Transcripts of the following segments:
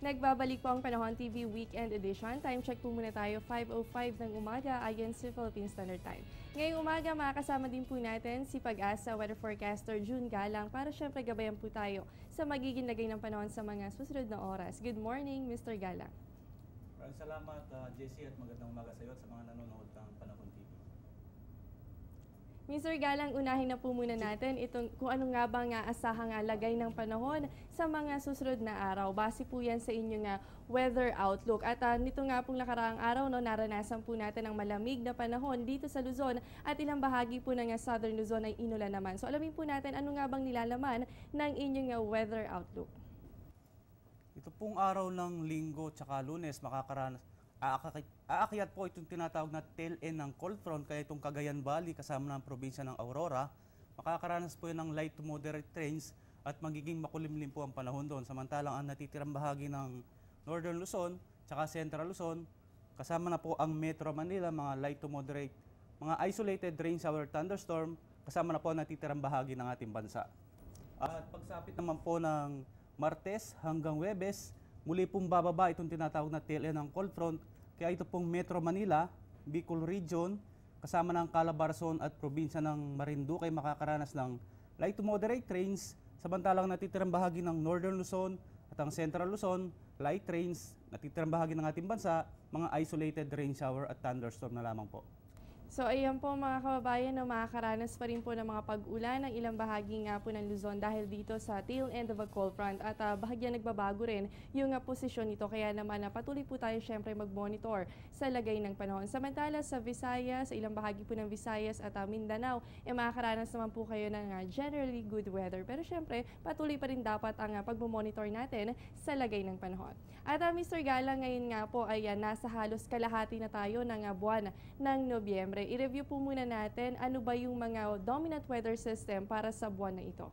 Nagbabalik po ang Panahon TV Weekend Edition. Time check po muna tayo, 5:05 ng umaga ayon sa Philippine Standard Time. Ngayong umaga, makakasama din po natin si Pag-asa Weather Forecaster June Galang para syempre gabayan po tayo sa magiging lagay ng panahon sa mga susunod na oras. Good morning, Mr. Galang. Maraming salamat, Jessie, at magandang umaga sa iyo at sa mga nanonood ng Panahon TV. Mr. Galang, unahin na po muna natin itong kung ano nga ba nga asahang lagay ng panahon sa mga susunod na araw. Base po yan sa inyong weather outlook. At nito nga pong nakaraang araw, naranasan po natin ang malamig na panahon dito sa Luzon at ilang bahagi po ng Southern Luzon ay inulan naman. So alamin po natin ano nga bang nilalaman ng inyong weather outlook. Ito pong araw ng Linggo tsaka Lunes, aakyat po itong tinatawag na tail end ng cold front, kaya itong Cagayan Valley kasama ng probinsya ng Aurora, makakaranas po yun ng light to moderate rains at magiging makulimlim po ang panahon doon. Samantalang ang natitirang bahagi ng Northern Luzon tsaka Central Luzon, kasama na po ang Metro Manila, mga light to moderate, mga isolated rain shower thunderstorm, kasama na po ang natitirang bahagi ng ating bansa. At pagsapit naman po ng Martes hanggang Huwebes, muli pong bababa itong tinatawag na tail end ng cold front, kaya ito pong Metro Manila, Bicol Region, kasama ng Calabarzon at probinsya ng Marinduque ay makakaranas ng light to moderate rains, samantalang natitirang bahagi ng Northern Luzon at ang Central Luzon, light rains, natitirang bahagi ng ating bansa, mga isolated rain shower at thunderstorm na lamang po. So ayan po mga kababayan, makakaranas pa rin po ng mga pag-ulan ng ilang bahagi nga po ng Luzon dahil dito sa tail end of a cold front at bahagyang nagbabago rin yung posisyon nito, kaya naman patuloy po tayo syempre mag-monitor sa lagay ng panahon. Samantala sa Visayas, sa ilang bahagi po ng Visayas at Mindanao, makakaranas naman po kayo ng generally good weather, pero syempre patuloy pa rin dapat ang pag-monitor natin sa lagay ng panahon. At Mr. Galang, ngayon nga po ay nasa halos kalahati na tayo ng buwan ng Nobyembre. I-review po muna natin ano ba yung mga dominant weather system para sa buwan na ito.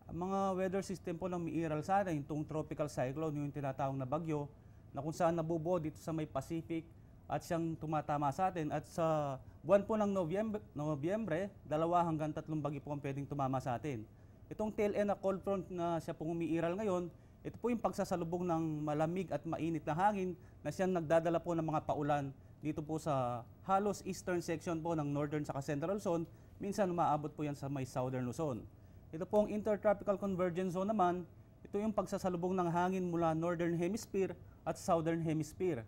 Ang mga weather system po ng umiiral sa atin, itong tropical cyclone, yung tinatawag na bagyo, na kung saan nabubuo dito sa may Pacific at siyang tumatama sa atin. At sa buwan po ng Nobyembre, 2 hanggang 3 bagyo po ang pwedeng tumama sa atin. Itong tail end na cold front na siya pong umiiral ngayon, ito po yung pagsasalubong ng malamig at mainit na hangin na siyang nagdadala po ng mga paulan dito po sa halos eastern section po ng Northern at Central Luzon. Minsan umaabot po yan sa may Southern Luzon. Ito pong intertropical convergence zone naman, ito yung pagsasalubong ng hangin mula Northern Hemisphere at Southern Hemisphere.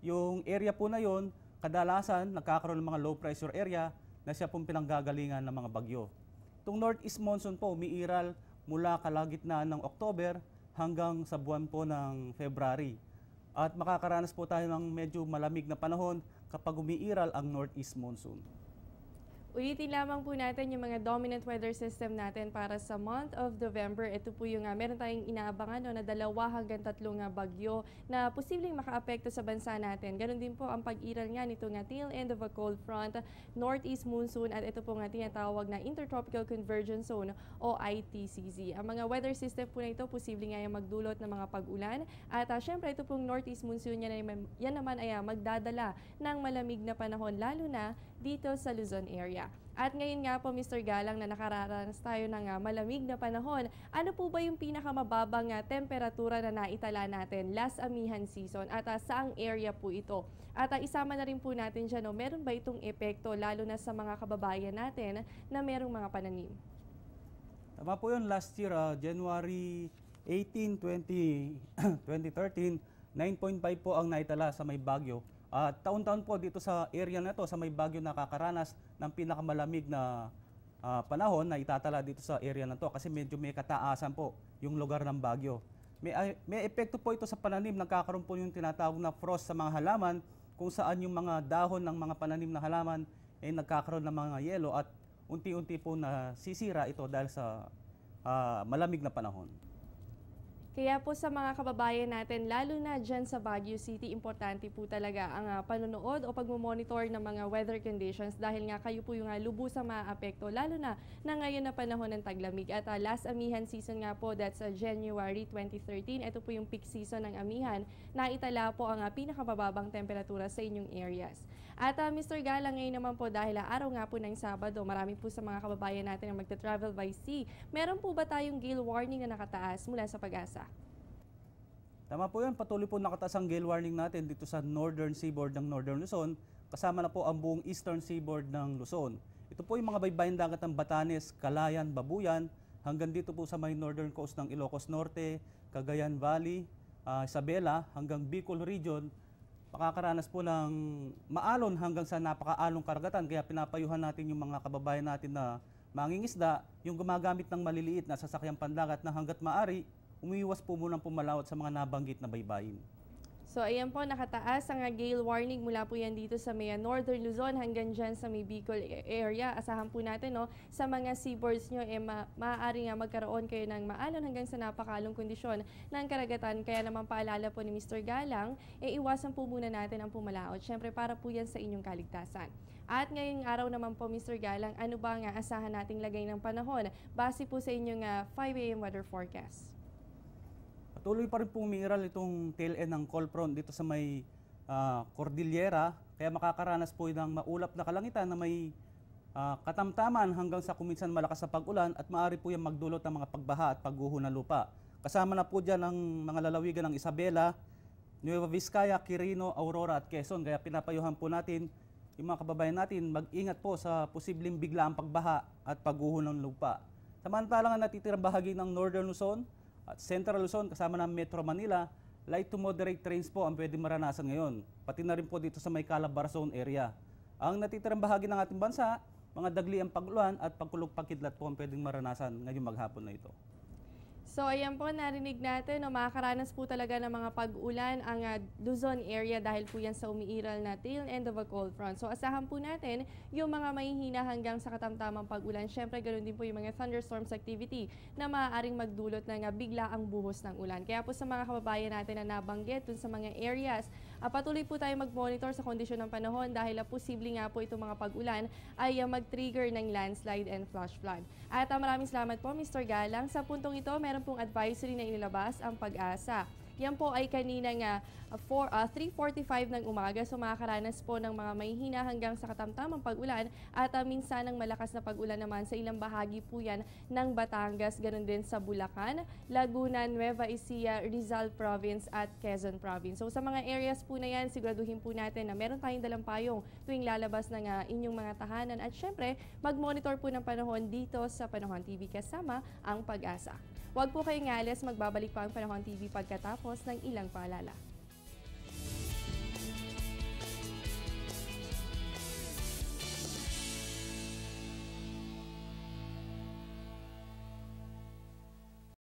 Yung area po na yon, kadalasan nagkakaroon ng mga low pressure area na siya pong pinanggagalingan ng mga bagyo. Itong northeast monsoon po umiiral mula kalagitnaan ng October hanggang sa buwan po ng February. At makakaranas po tayo ng medyo malamig na panahon kapag umiiral ang northeast monsoon. Ulitin lamang po natin yung mga dominant weather system natin para sa month of November. Ito po yung meron tayong inaabangan na 2 hanggang 3 bagyo na posibleng makaapekto sa bansa natin. Ganon din po ang pag-iral nga nito tail end of a cold front, northeast monsoon at ito po nga tinatawag na intertropical convergence zone o ITCZ. Ang mga weather system po na ito posibleng nga yung magdulot ng mga pag-ulan at syempre ito pong northeast monsoon yan naman ay magdadala ng malamig na panahon lalo na dito sa Luzon area. At ngayon nga po Mr. Galang na nakararanas tayo ng malamig na panahon, ano po ba yung pinakamababang temperatura na naitala natin last amihan season at saang area po ito? At isama na rin po natin dyan, meron ba itong epekto lalo na sa mga kababayan natin na merong mga pananim? Tama po yun, last year, January 18, 2013, 9.5 po ang naitala sa may bagyo. Taon-taon po dito sa area na to, sa may bagyo nakakaranas ng pinakamalamig na panahon na itatala dito sa area na to kasi medyo may kataasan po yung lugar ng bagyo. May epekto po ito sa pananim, nagkakaroon po yung tinatawag na frost sa mga halaman kung saan yung mga dahon ng mga pananim na halaman ay nagkakaroon ng mga yelo at unti-unti po nasisira ito dahil sa malamig na panahon. Kaya po sa mga kababayan natin, lalo na dyan sa Baguio City, importante po talaga ang panonood o pagmumonitor ng mga weather conditions dahil nga kayo po yung lubusang maaapekto, lalo na ngayon na panahon ng taglamig. At last amihan season nga po, that's January 2013, ito po yung peak season ng amihan, naitala po ang pinakamababang temperatura sa inyong areas. At Mr. Galang, ngayon naman po dahil araw nga po ng Sabado, marami po sa mga kababayan natin ang magta-travel by sea. Meron po ba tayong gale warning na nakataas mula sa Pag-asa? Tama po yan, patuloy po nakataas ang gale warning natin dito sa northern seaboard ng Northern Luzon, kasama na po ang buong eastern seaboard ng Luzon. Ito po yung mga baybayin dagat ng Batanes, Calayan, Babuyan, hanggang dito po sa may northern coast ng Ilocos Norte, Cagayan Valley, Isabela, hanggang Bicol Region. Makakaranas po ng maalon hanggang sa napakaalong karagatan, kaya pinapayuhan natin yung mga kababayan natin na mangingisda, yung gumagamit ng maliliit na sasakyang pandagat na hanggat maaari, umiiwas po munang pumalawat sa mga nabanggit na baybayin. So ayan po, nakataas ang gale warning mula po yan dito sa may Northern Luzon hanggang dyan sa may Bicol area. Asahan po natin sa mga seaboards nyo, maaari nga magkaroon kayo ng maalon hanggang sa napakalong kondisyon ng karagatan. Kaya naman paalala po ni Mr. Galang, iwasan po muna natin ang pumalaot. Siyempre para po yan sa inyong kaligtasan. At ngayong araw naman po, Mr. Galang, ano ba nga asahan nating lagay ng panahon base po sa inyong 5 AM weather forecast? Patuloy pa rin pong umiiral itong tail end ng cold front dito sa may Cordillera, kaya makakaranas po ng maulap na kalangitan na may katamtaman hanggang sa kuminsan malakas na pag-ulan at maaari po yung magdulot ng mga pagbaha at pagguho ng lupa. Kasama na po dyan ang mga lalawigan ng Isabela, Nueva Vizcaya, Quirino, Aurora at Quezon, kaya pinapayuhan po natin yung mga kababayan natin mag-ingat po sa posibleng biglaang pagbaha at pagguho ng lupa. Samantalang ang natitirang bahagi ng Northern Luzon at Central Luzon kasama ng Metro Manila, light to moderate rains po ang pwede maranasan ngayon. Pati na rin po dito sa may Calabar Zone area. Ang natitirang bahagi ng ating bansa, mga dagli ang pag-ulan at pagkulog-pagkidlat po ang pwedeng maranasan ngayong maghapon na ito. So ayan po, narinig natin, makakaranas po talaga ng mga pag-ulan ang Luzon area dahil po yan sa umiiral na tail end of a cold front. So asahan po natin yung mga mahihina hanggang sa katamtamang pag-ulan. Siyempre, ganoon din po yung mga thunderstorms activity na maaaring magdulot ng biglaang buhos ng ulan. Kaya po sa mga kababayan natin na nabanggit dun sa mga areas, patuloy po tayo mag-monitor sa kondisyon ng panahon dahil posible nga po itong mga pag-ulan ay mag-trigger ng landslide and flash flood. At maraming salamat po, Mr. Galang. Sa puntong ito, meron pong advisory na inilabas ang Pag-asa. Yan po ay kaninang 3:45 ng umaga, so makakaranas po ng mga mahihina hanggang sa katamtamang pag-ulan at minsan ng malakas na pag-ulan naman sa ilang bahagi po yan ng Batangas, ganun din sa Bulacan, Laguna, Nueva Ecija, Rizal Province at Quezon Province. So sa mga areas po na yan, siguraduhin po natin na meron tayong dalang payong tuwing lalabas ng inyong mga tahanan at syempre mag-monitor po ng panahon dito sa Panahon TV kasama ang Pag-asa. Huwag po kayong alis, magbabalik pa ang Panahon TV pagkatapos ng ilang paalala.